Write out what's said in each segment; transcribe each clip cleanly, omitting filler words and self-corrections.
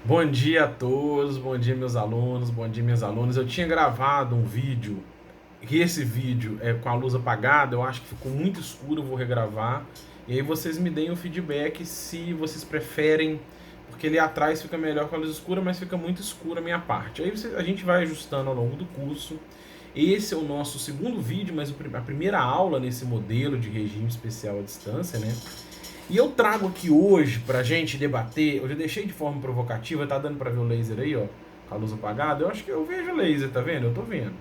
Bom dia a todos, bom dia meus alunos, bom dia minhas alunas. Eu tinha gravado um vídeo, e esse vídeo é com a luz apagada, eu acho que ficou muito escuro, eu vou regravar. E aí vocês me deem o feedback se vocês preferem, porque ali atrás fica melhor com a luz escura, mas fica muito escura a minha parte. Aí a gente vai ajustando ao longo do curso. Esse é o nosso segundo vídeo, mas a primeira aula nesse modelo de regime especial à distância, né? E eu trago aqui hoje pra gente debater, eu já deixei de forma provocativa, tá dando pra ver o laser aí, ó, com a luz apagada? Eu acho que eu vejo o laser, tá vendo? Eu tô vendo.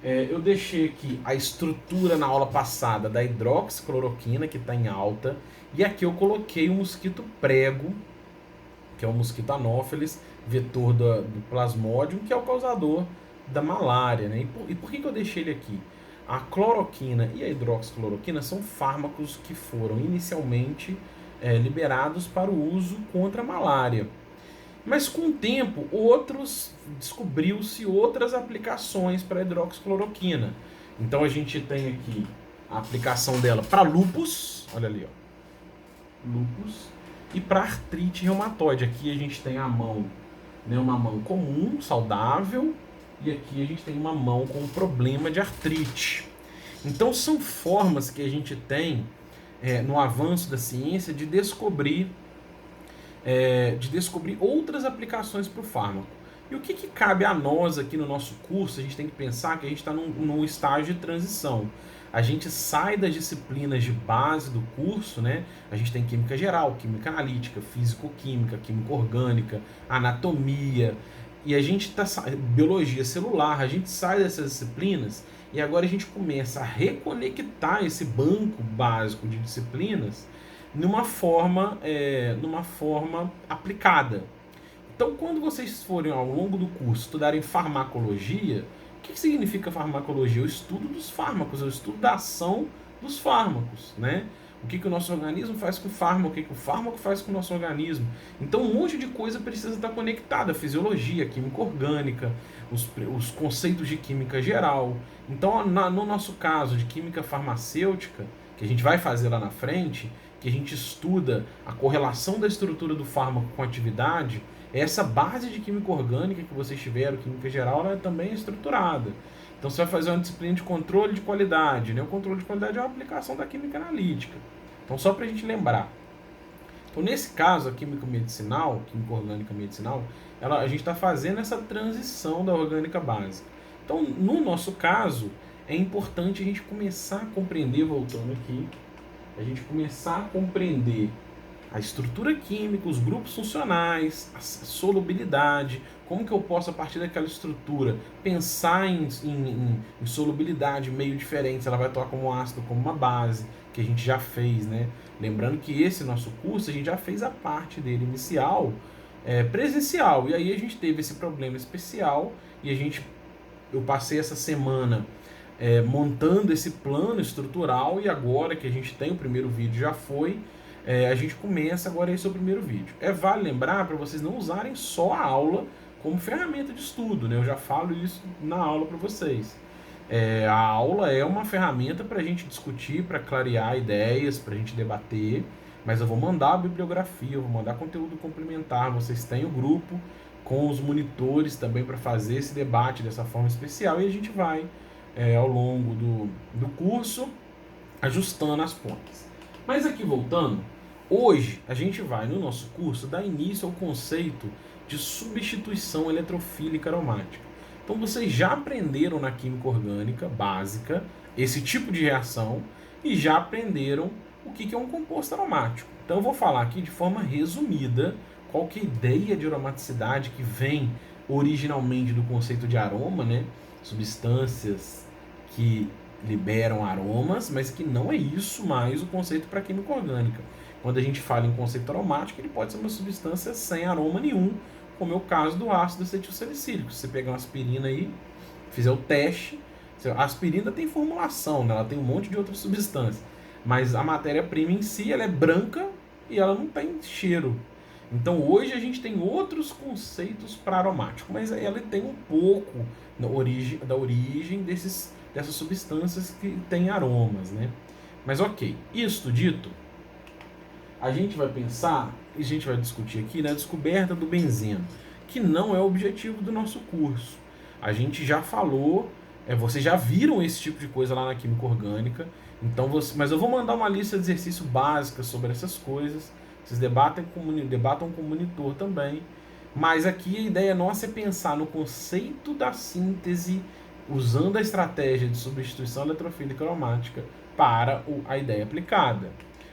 Eu deixei aqui a estrutura na aula passada da hidroxicloroquina, que tá em alta, e aqui eu coloquei o mosquito prego, que é o mosquito anófeles, vetor do plasmodium, que é o causador da malária, né? E por que eu deixei ele aqui? A cloroquina e a hidroxicloroquina são fármacos que foram inicialmente liberados para o uso contra a malária. Mas com o tempo, descobriu-se outras aplicações para a hidroxicloroquina. Então a gente tem aqui a aplicação dela para lúpus, olha ali, ó, lúpus, e para artrite reumatoide. Aqui a gente tem a mão, né, uma mão comum, saudável, e aqui a gente tem uma mão com problema de artrite. Então são formas que a gente tem no avanço da ciência de descobrir outras aplicações para o fármaco. E o que cabe a nós aqui no nosso curso? A gente tem que pensar que a gente está num estágio de transição. A gente sai das disciplinas de base do curso, né? A gente tem química geral, química analítica, físico-química, química orgânica, anatomia, e a gente está biologia celular. A gente sai dessas disciplinas e agora a gente começa a reconectar esse banco básico de disciplinas numa forma aplicada. Então, quando vocês forem ao longo do curso estudarem farmacologia, o que significa farmacologia? O estudo dos fármacos, o estudo da ação dos fármacos, né? O que o nosso organismo faz com o fármaco, o que o fármaco faz com o nosso organismo. Então, um monte de coisa precisa estar conectada: fisiologia, química orgânica, os conceitos de química geral. Então, no nosso caso de química farmacêutica, que a gente vai fazer lá na frente, que a gente estuda a correlação da estrutura do fármaco com a atividade, essa base de química orgânica que vocês tiveram, química geral, ela também é estruturada. Então você vai fazer uma disciplina de controle de qualidade, né? O controle de qualidade é uma aplicação da química analítica. Então só para a gente lembrar. Então nesse caso, a química medicinal, química orgânica medicinal, a gente está fazendo essa transição da orgânica básica. Então no nosso caso, é importante a gente começar a compreender, voltando aqui, a gente começar a compreender a estrutura química, os grupos funcionais, a solubilidade, como que eu posso, a partir daquela estrutura, pensar em solubilidade meio diferente, se ela vai atuar como ácido, como uma base, que a gente já fez, né? Lembrando que esse nosso curso, a gente já fez a parte dele inicial, presencial, e aí a gente teve esse problema especial, e eu passei essa semana montando esse plano estrutural, e agora que a gente tem o primeiro vídeo já foi, a gente começa agora esse é o primeiro vídeo. Vale lembrar para vocês não usarem só a aula como ferramenta de estudo, né? Eu já falo isso na aula para vocês. A aula é uma ferramenta para a gente discutir, para clarear ideias, para a gente debater, mas eu vou mandar a bibliografia, eu vou mandar conteúdo complementar, vocês têm o grupo com os monitores também para fazer esse debate dessa forma especial, e a gente vai, ao longo do curso, ajustando as pontas. Mas aqui voltando, hoje a gente vai no nosso curso dar início ao conceito de substituição eletrofílica aromática. Então vocês já aprenderam na química orgânica básica esse tipo de reação e já aprenderam o que é um composto aromático. Então eu vou falar aqui de forma resumida qual que é a ideia de aromaticidade que vem originalmente do conceito de aroma, né? Substâncias que liberam aromas, mas que não é isso mais o conceito para química orgânica. Quando a gente fala em conceito aromático, ele pode ser uma substância sem aroma nenhum, como é o caso do ácido acetilsalicílico. Se você pegar uma aspirina aí, fizer o teste, a aspirina tem formulação, né? Ela tem um monte de outras substâncias, mas a matéria-prima em si ela é branca e ela não tem cheiro. Então hoje a gente tem outros conceitos para aromático, mas ela tem um pouco da origem dessas substâncias que têm aromas, né? Mas ok, isto dito, a gente vai pensar a gente vai discutir aqui na descoberta do benzeno, que não é o objetivo do nosso curso. A gente já falou, vocês já viram esse tipo de coisa lá na Química Orgânica, então mas eu vou mandar uma lista de exercício básica sobre essas coisas, vocês debatam com o monitor também, mas aqui a ideia nossa é pensar no conceito da síntese usando a estratégia de substituição eletrofílica aromática para a ideia aplicada.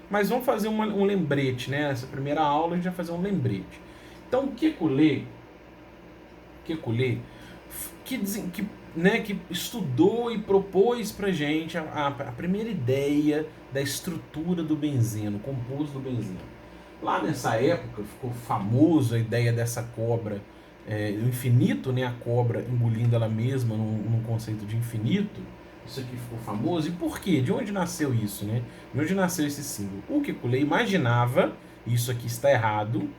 Mas vamos fazer um lembrete, né? Nessa primeira aula a gente vai fazer um lembrete. Então, o Kekulé, que estudou e propôs para gente a primeira ideia da estrutura do benzeno, composto do benzeno. Lá nessa época ficou famoso a ideia dessa cobra, o infinito, né? A cobra engolindo ela mesma num conceito de infinito. Isso aqui ficou famoso. E por quê? De onde nasceu isso, né? De onde nasceu esse símbolo? O Kekulé imaginava, isso aqui está errado,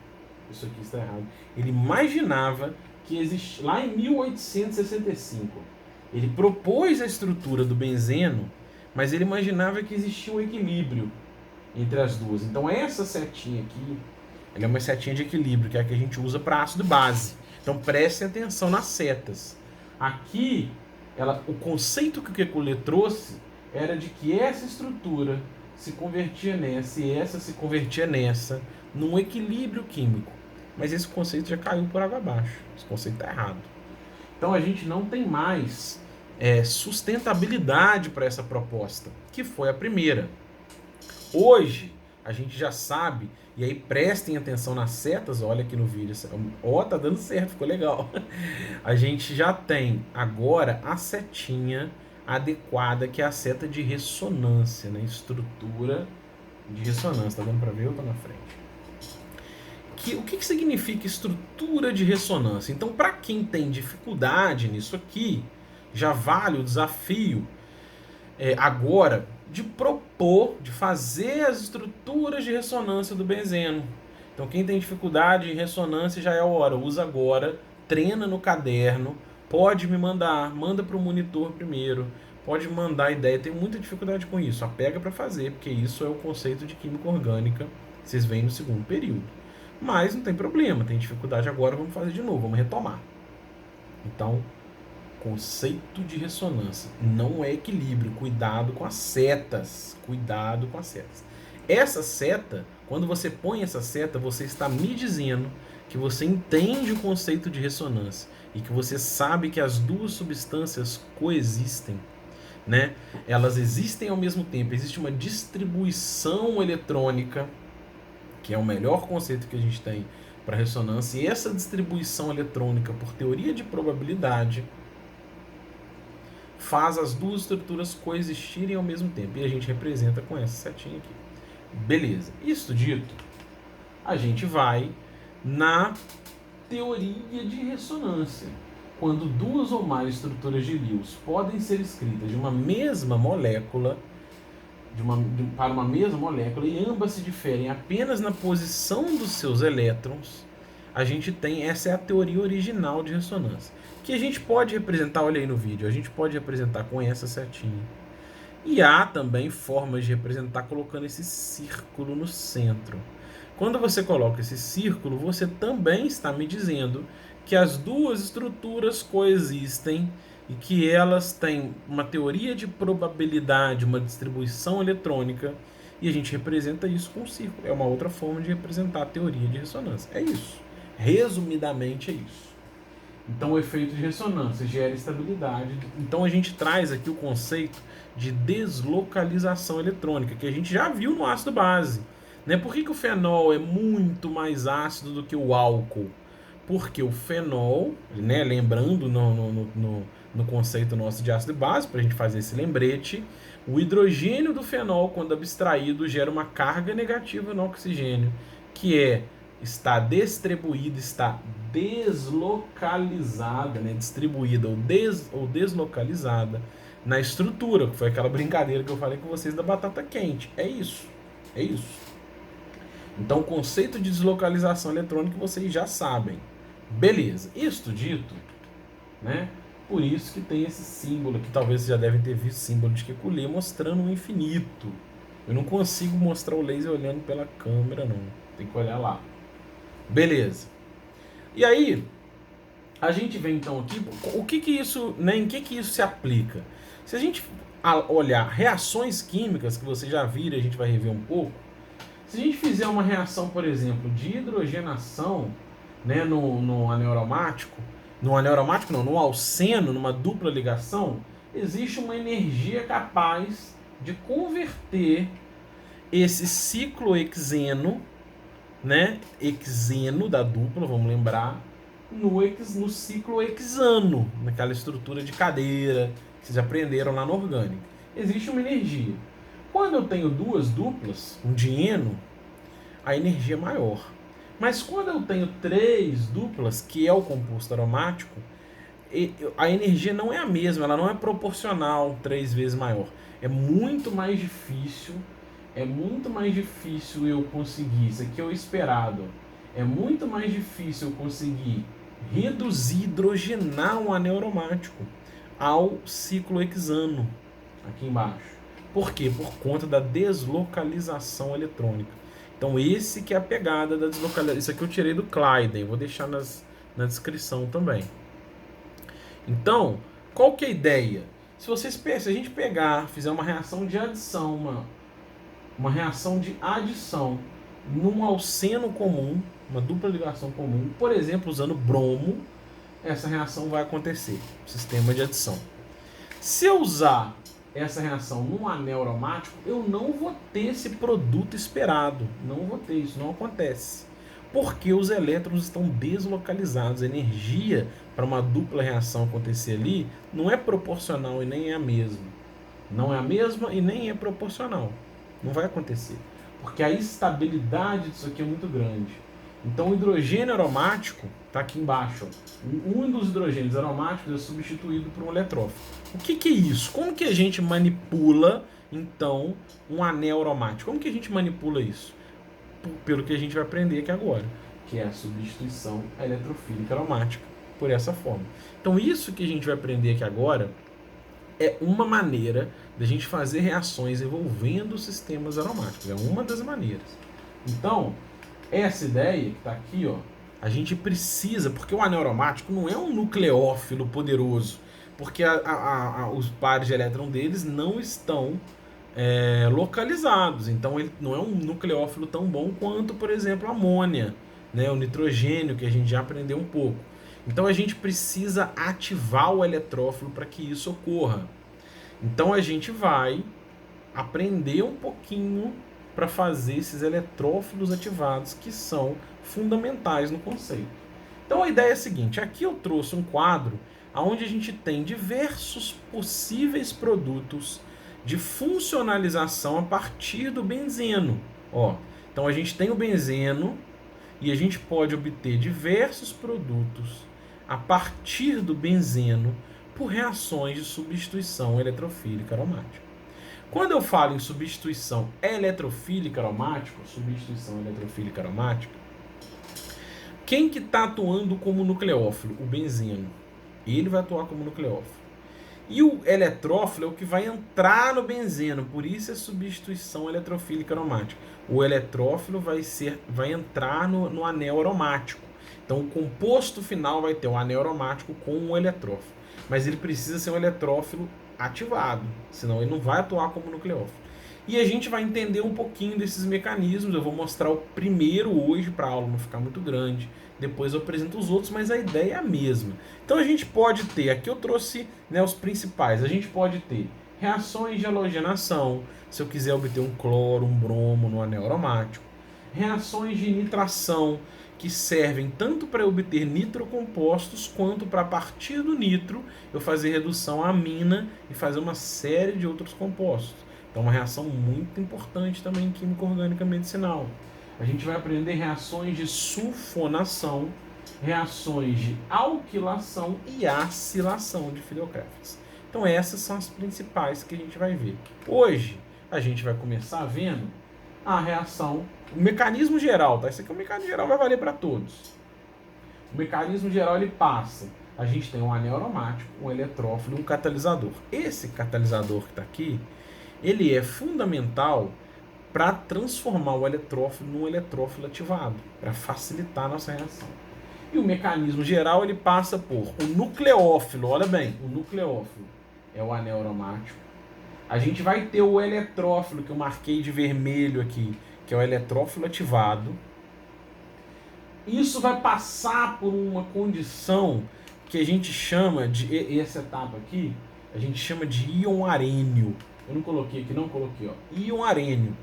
ele imaginava que existia, lá em 1865, ele propôs a estrutura do benzeno, mas ele imaginava que existia um equilíbrio entre as duas. Então essa setinha aqui, ela é uma setinha de equilíbrio, que é a que a gente usa para ácido base. Então prestem atenção nas setas. Aqui, o conceito que o Kekulé trouxe era de que essa estrutura se convertia nessa e essa se convertia nessa, num equilíbrio químico. Mas esse conceito já caiu por água abaixo. Esse conceito está errado. Então a gente não tem mais sustentabilidade para essa proposta, que foi a primeira. Hoje, a gente já sabe, e aí prestem atenção nas setas, olha aqui no vídeo, tá dando certo, ficou legal. A gente já tem agora a setinha adequada, que é a seta de ressonância, né? Estrutura de ressonância, tá dando para ver ou tá na frente? O que significa estrutura de ressonância? Então, para quem tem dificuldade nisso aqui, já vale o desafio agora de propor, de fazer as estruturas de ressonância do benzeno. Então, quem tem dificuldade em ressonância já é a hora, usa agora, treina no caderno, pode me mandar, manda para o monitor primeiro, pode mandar ideia, tem muita dificuldade com isso, pega para fazer, porque isso é o conceito de química orgânica, vocês veem no segundo período. Mas não tem problema, tem dificuldade agora, vamos fazer de novo, vamos retomar. Então, conceito de ressonância não é equilíbrio, cuidado com as setas, Essa seta, quando você põe essa seta, você está me dizendo que você entende o conceito de ressonância e que você sabe que as duas substâncias coexistem, né? Elas existem ao mesmo tempo, existe uma distribuição eletrônica, que é o melhor conceito que a gente tem para ressonância, e essa distribuição eletrônica, por teoria de probabilidade, faz as duas estruturas coexistirem ao mesmo tempo, e a gente representa com essa setinha aqui. Beleza. Isso dito, a gente vai na teoria de ressonância. Quando duas ou mais estruturas de Lewis podem ser escritas de uma mesma molécula, para uma mesma molécula, e ambas se diferem apenas na posição dos seus elétrons, a gente tem, essa é a teoria original de ressonância, que a gente pode representar, olha aí no vídeo, a gente pode representar com essa setinha. E há também formas de representar colocando esse círculo no centro. Quando você coloca esse círculo, você também está me dizendo que as duas estruturas coexistem e que elas têm uma teoria de probabilidade, uma distribuição eletrônica, e a gente representa isso com um círculo. É uma outra forma de representar a teoria de ressonância. É isso. Resumidamente é isso. Então o efeito de ressonância gera estabilidade. Então a gente traz aqui o conceito de deslocalização eletrônica, que a gente já viu no ácido base. Né? Por que o fenol é muito mais ácido do que o álcool? Porque o fenol, né, lembrando no conceito nosso de ácido base, para a gente fazer esse lembrete, o hidrogênio do fenol, quando abstraído, gera uma carga negativa no oxigênio, que está distribuída, está deslocalizada, né, distribuída ou deslocalizada na estrutura, que foi aquela brincadeira que eu falei com vocês da batata quente. É isso. Então, o conceito de deslocalização eletrônica vocês já sabem. Beleza. Isto dito, né? Por isso que tem esse símbolo, que talvez vocês já devem ter visto, símbolo de Kekulé mostrando o infinito. Eu não consigo mostrar o laser olhando pela câmera, não. Tem que olhar lá. Beleza. E aí, a gente vem então aqui, o que que isso, né, em que isso se aplica? Se a gente olhar reações químicas, que você já viram, a gente vai rever um pouco. Se a gente fizer uma reação, por exemplo, de hidrogenação, né, no anel aromático, no alceno, numa dupla ligação, existe uma energia capaz de converter esse ciclohexeno, né, hexeno da dupla, vamos lembrar, no ciclohexano, naquela estrutura de cadeira que vocês aprenderam lá no orgânico. Existe uma energia. Quando eu tenho duas duplas, um dieno, a energia é maior. Mas quando eu tenho três duplas, que é o composto aromático, a energia não é a mesma, ela não é proporcional 3 vezes maior. É muito mais difícil eu conseguir, isso aqui é o esperado, é muito mais difícil eu conseguir reduzir, hidrogenar um anel aromático ao ciclohexano, aqui embaixo. Por quê? Por conta da deslocalização eletrônica. Então esse que é a pegada da deslocalização. Isso aqui eu tirei do Kleiden, vou deixar na descrição também. Então, qual que é a ideia? Se a gente pegar, fizer uma reação de adição, uma reação de adição num alceno comum, uma dupla ligação comum, por exemplo, usando bromo, essa reação vai acontecer, sistema de adição. Se eu usar essa reação num anel aromático, eu não vou ter esse produto esperado, não vou ter, isso não acontece. Porque os elétrons estão deslocalizados, a energia para uma dupla reação acontecer ali não é proporcional e nem é a mesma. Não é a mesma e nem é proporcional. Não vai acontecer. Porque a estabilidade disso aqui é muito grande. Então o hidrogênio aromático está aqui embaixo. Um dos hidrogênios aromáticos é substituído por um eletrófilo. O que é isso? Como que a gente manipula, então, um anel aromático? Como que a gente manipula isso? Pelo que a gente vai aprender aqui agora, que é a substituição eletrofílica aromática, por essa forma. Então isso que a gente vai aprender aqui agora é uma maneira da gente fazer reações envolvendo sistemas aromáticos. É uma das maneiras. Então, essa ideia que está aqui, ó, a gente precisa, porque o anel aromático não é um nucleófilo poderoso, porque os pares de elétron deles não estão localizados. Então, ele não é um nucleófilo tão bom quanto, por exemplo, a amônia, né, o nitrogênio, que a gente já aprendeu um pouco. Então a gente precisa ativar o eletrófilo para que isso ocorra. Então a gente vai aprender um pouquinho para fazer esses eletrófilos ativados que são fundamentais no conceito. Então a ideia é a seguinte, aqui eu trouxe um quadro onde a gente tem diversos possíveis produtos de funcionalização a partir do benzeno. Ó, então a gente tem o benzeno e a gente pode obter diversos produtos a partir do benzeno por reações de substituição eletrofílica aromática. Quando eu falo em substituição eletrofílica aromática, quem que está atuando como nucleófilo? O benzeno. Ele vai atuar como nucleófilo. E o eletrófilo é o que vai entrar no benzeno, por isso é substituição eletrofílica aromática. O eletrófilo vai entrar no anel aromático. Então o composto final vai ter um anel aromático com um eletrófilo. Mas ele precisa ser um eletrófilo ativado, senão ele não vai atuar como nucleófilo. E a gente vai entender um pouquinho desses mecanismos. Eu vou mostrar o primeiro hoje para a aula não ficar muito grande. Depois eu apresento os outros, mas a ideia é a mesma. Então a gente pode ter, aqui eu trouxe, né, os principais. A gente pode ter reações de halogenação, se eu quiser obter um cloro, um bromo no anel aromático. Reações de nitração, que servem tanto para obter nitrocompostos, quanto para, a partir do nitro, eu fazer redução à amina e fazer uma série de outros compostos. Então uma reação muito importante também em química orgânica medicinal. A gente vai aprender reações de sulfonação, reações de alquilação e acilação de Fidelcrafts. Então essas são as principais que a gente vai ver. Hoje a gente vai começar vendo a reação, o mecanismo geral, tá? Isso aqui é o mecanismo geral, vai valer para todos. O mecanismo geral ele passa. A gente tem um anel aromático, um eletrófilo e um catalisador. Esse catalisador que está aqui, ele é fundamental para transformar o eletrófilo num eletrófilo ativado, para facilitar a nossa reação. E o mecanismo geral ele passa por o nucleófilo, olha bem, o nucleófilo é o anel aromático. A gente vai ter o eletrófilo, que eu marquei de vermelho aqui, que é o eletrófilo ativado. Isso vai passar por uma condição que a gente chama de, essa etapa aqui, a gente chama de íon arênio. Eu não coloquei aqui, não coloquei, ó, íon arênio.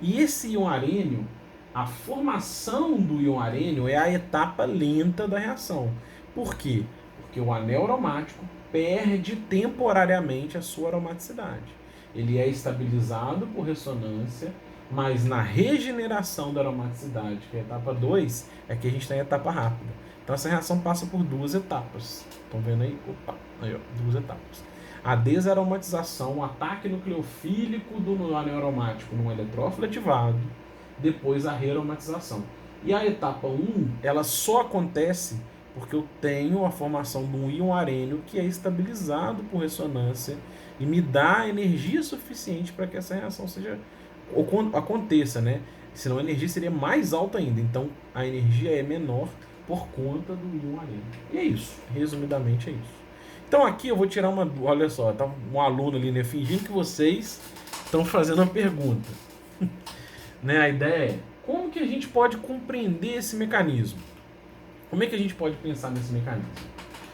E esse íon arênio, a formação do íon arênio é a etapa lenta da reação. Por quê? Porque o anel aromático perde temporariamente a sua aromaticidade. Ele é estabilizado por ressonância, mas na regeneração da aromaticidade, que é a etapa 2, é que a gente está em etapa rápida. Então essa reação passa por duas etapas. Estão vendo aí? Opa, aí ó, duas etapas. A desaromatização, o ataque nucleofílico do anel aromático num eletrófilo ativado, depois a rearomatização. E a etapa 1, ela só acontece porque eu tenho a formação de um íon arênio que é estabilizado por ressonância e me dá energia suficiente para que essa reação aconteça, né? Senão a energia seria mais alta ainda. Então a energia é menor por conta do íon arênio. E é isso, resumidamente é isso. Então aqui eu vou tirar uma... Olha só, tá um aluno ali, né, fingindo que vocês estão fazendo uma pergunta. Né, a ideia é, como que a gente pode compreender esse mecanismo? Como é que a gente pode pensar nesse mecanismo?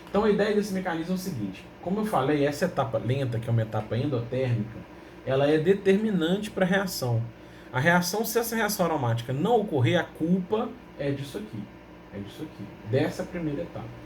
Então a ideia desse mecanismo é o seguinte, como eu falei, essa etapa lenta, que é uma etapa endotérmica, ela é determinante para a reação. A reação, se essa reação aromática não ocorrer, a culpa é disso aqui. É disso aqui, dessa primeira etapa.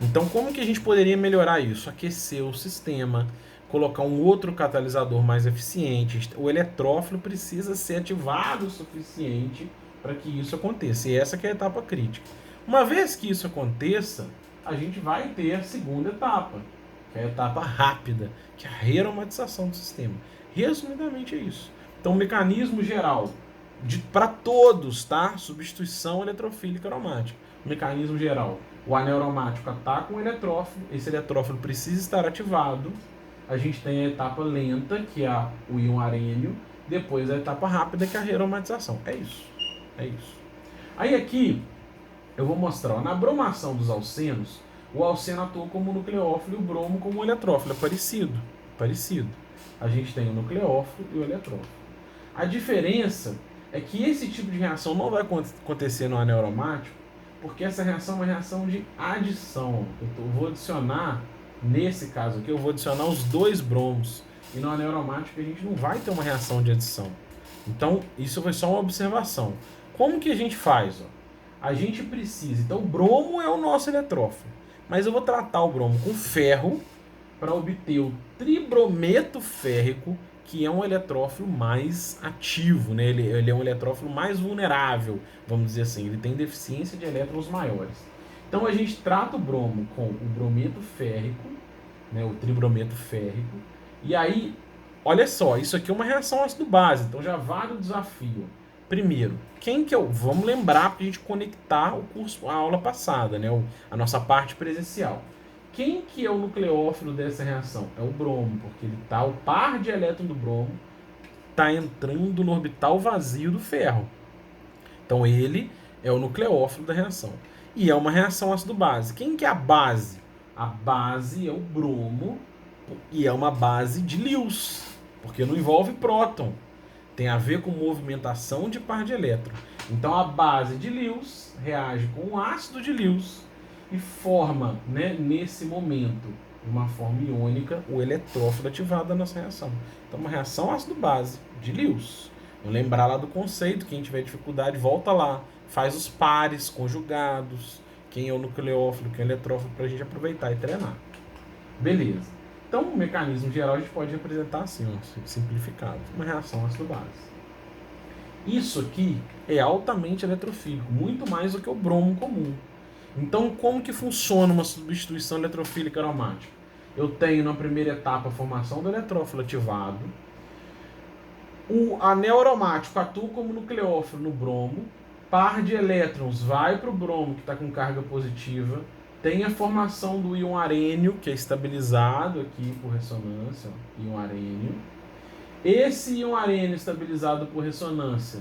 Então, como que a gente poderia melhorar isso? Aquecer o sistema, colocar um outro catalisador mais eficiente. O eletrófilo precisa ser ativado o suficiente para que isso aconteça. E essa que é a etapa crítica. Uma vez que isso aconteça, a gente vai ter a segunda etapa, que é a etapa rápida, que é a rearomatização do sistema. Resumidamente é isso. Então, o mecanismo geral para todos, tá? Substituição eletrofílica aromática. O mecanismo geral, o anel aromático ataca um eletrófilo, esse eletrófilo precisa estar ativado. A gente tem a etapa lenta, que é o íon arênio, depois a etapa rápida, que é a rearomatização. É isso. É isso. Aí aqui eu vou mostrar, ó, na bromação dos alcenos, o alceno atua como nucleófilo e o bromo como eletrófilo. É parecido. Parecido. A gente tem o nucleófilo e o eletrófilo. A diferença é que esse tipo de reação não vai acontecer no anel aromático, porque essa reação é uma reação de adição. Eu vou adicionar, nesse caso aqui, eu vou adicionar os dois bromos. E no anel aromático a gente não vai ter uma reação de adição. Então, isso foi só uma observação. Como que a gente faz? Ó? A gente precisa... Então, o bromo é o nosso eletrófilo. Mas eu vou tratar o bromo com ferro para obter o tribrometo férrico, que é um eletrófilo mais ativo, né? Ele é um eletrófilo mais vulnerável, vamos dizer assim. Ele tem deficiência de elétrons maiores. Então a gente trata o bromo com o brometo férrico, né? O tribrometo férrico. E aí, olha só, isso aqui é uma reação ácido-base, então já vale o desafio. Primeiro, quem que é o... Vamos lembrar para a gente conectar o curso, a aula passada, né? A nossa parte presencial. Quem que é o nucleófilo dessa reação? É o bromo, porque ele tá, o par de elétron do bromo está entrando no orbital vazio do ferro. Então ele é o nucleófilo da reação. E é uma reação ácido-base. Quem que é a base? A base é o bromo e é uma base de Lewis, porque não envolve próton. Tem a ver com movimentação de par de elétron. Então a base de Lewis reage com o ácido de Lewis e forma, né, nesse momento, de uma forma iônica, o eletrófilo ativado da nossa reação. Então, uma reação ácido-base de Lewis. Vamos lembrar lá do conceito, quem tiver dificuldade, volta lá, faz os pares conjugados, quem é o nucleófilo, quem é o eletrófilo, para a gente aproveitar e treinar. Beleza. Então, o mecanismo geral a gente pode representar assim, ó, simplificado, uma reação ácido-base. Isso aqui é altamente eletrofílico, muito mais do que o bromo comum. Então, como que funciona uma substituição eletrofílica aromática? Eu tenho na primeira etapa a formação do eletrófilo ativado. O anel aromático atua como nucleófilo no bromo. Par de elétrons vai para o bromo, que está com carga positiva. Tem a formação do íon arênio, que é estabilizado aqui por ressonância, ó, íon arênio. Esse íon arênio estabilizado por ressonância,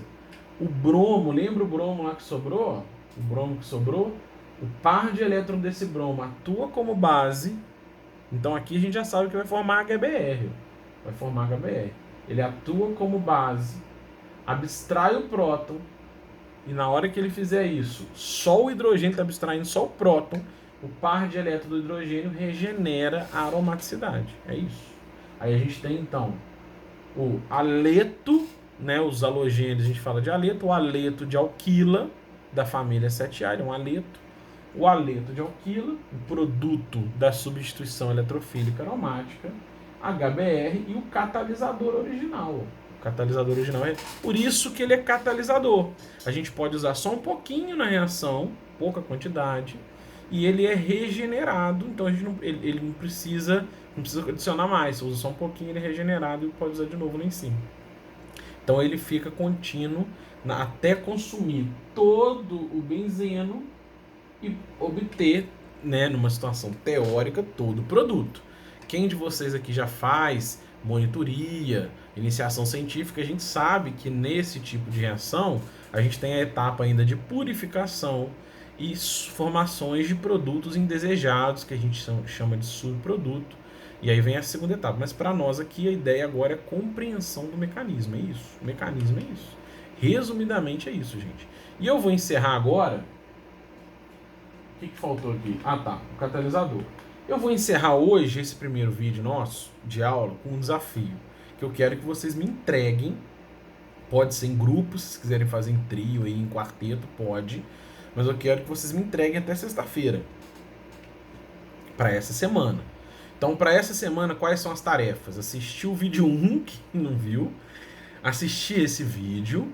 o bromo, lembra o bromo lá que sobrou? O bromo que sobrou? O par de elétrons desse bromo atua como base. Então aqui a gente já sabe que vai formar HBr. Vai formar HBr. Ele atua como base, abstrai o próton, e na hora que ele fizer isso, só o hidrogênio está abstraindo só o próton, o par de elétrons do hidrogênio regenera a aromaticidade. É isso. Aí a gente tem então o aleto, né, os halogênios, a gente fala de aleto, o aleto de alquila, da família 7A, é um aleto. O aleto de alquila, o produto da substituição eletrofílica aromática, HBr, e o catalisador original. O catalisador original é por isso que ele é catalisador. A gente pode usar só um pouquinho na reação, pouca quantidade, e ele é regenerado, então a gente não, ele não precisa adicionar mais. Você usa só um pouquinho, ele é regenerado e pode usar de novo lá em cima. Então ele fica contínuo até consumir todo o benzeno e obter, né, numa situação teórica, todo o produto. Quem de vocês aqui já faz monitoria, iniciação científica, a gente sabe que nesse tipo de reação a gente tem a etapa ainda de purificação e formações de produtos indesejados, que a gente chama de subproduto, e aí vem a segunda etapa. Mas para nós aqui a ideia agora é compreensão do mecanismo, é isso. O mecanismo é isso. Resumidamente é isso, gente. E eu vou encerrar agora. O que faltou aqui? Ah, tá. O catalisador. Eu vou encerrar hoje esse primeiro vídeo nosso de aula com um desafio. Que eu quero que vocês me entreguem. Pode ser em grupos, se quiserem fazer em trio, aí, em quarteto, pode. Mas eu quero que vocês me entreguem até sexta-feira. Para essa semana. Então, para essa semana, quais são as tarefas? Assistir o vídeo 1, que não viu. Assistir esse vídeo.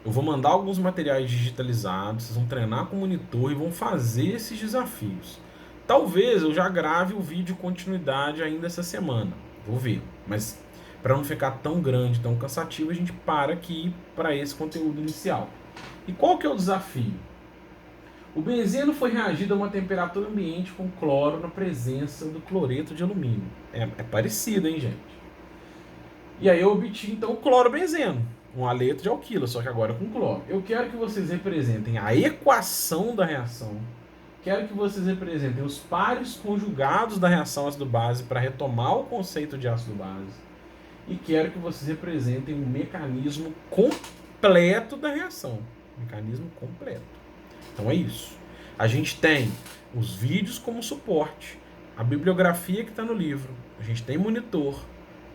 Eu vou mandar alguns materiais digitalizados, vocês vão treinar com o monitor e vão fazer esses desafios. Talvez eu já grave o vídeo continuidade ainda essa semana. Vou ver. Mas para não ficar tão grande, tão cansativo, a gente para aqui para esse conteúdo inicial. E qual que é o desafio? O benzeno foi reagido a uma temperatura ambiente com cloro na presença do cloreto de alumínio. É parecido, hein, gente? E aí eu obtive, então, o clorobenzeno, um aleto de alquila, só que agora com cloro. Eu quero que vocês representem a equação da reação. Quero que vocês representem os pares conjugados da reação ácido-base para retomar o conceito de ácido-base. E quero que vocês representem o mecanismo completo da reação. Mecanismo completo. Então é isso. A gente tem os vídeos como suporte, a bibliografia que está no livro, a gente tem monitor,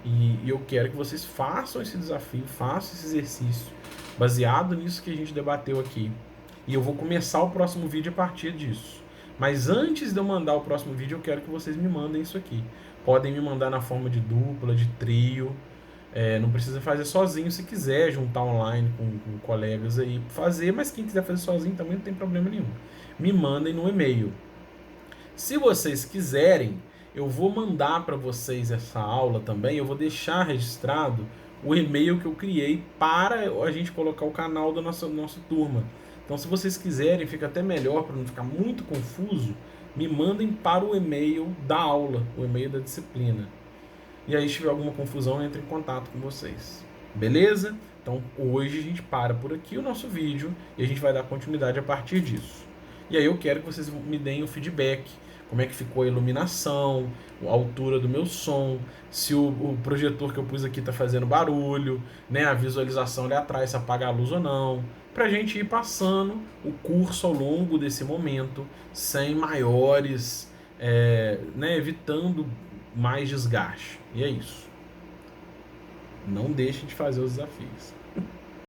e eu quero que vocês façam esse desafio, façam esse exercício, baseado nisso que a gente debateu aqui. E eu vou começar o próximo vídeo a partir disso. Mas antes de eu mandar o próximo vídeo, eu quero que vocês me mandem isso aqui. Podem me mandar na forma de dupla, de trio. Não precisa fazer sozinho, se quiser juntar online com colegas aí, fazer. Mas quem quiser fazer sozinho também não tem problema nenhum. Me mandem no e-mail. Se vocês quiserem, eu vou mandar para vocês essa aula também. Eu vou deixar registrado o e-mail que eu criei para a gente colocar o canal da nossa turma. Então, se vocês quiserem, fica até melhor para não ficar muito confuso. Me mandem para o e-mail da aula, o e-mail da disciplina. E aí, se tiver alguma confusão, eu entro em contato com vocês. Beleza? Então, hoje a gente para por aqui o nosso vídeo e a gente vai dar continuidade a partir disso. E aí eu quero que vocês me deem o feedback. Como é que ficou a iluminação, a altura do meu som, se o projetor que eu pus aqui está fazendo barulho, né, a visualização ali atrás, se apaga a luz ou não, para a gente ir passando o curso ao longo desse momento, sem maiores, né, evitando mais desgaste. E é isso. Não deixem de fazer os desafios.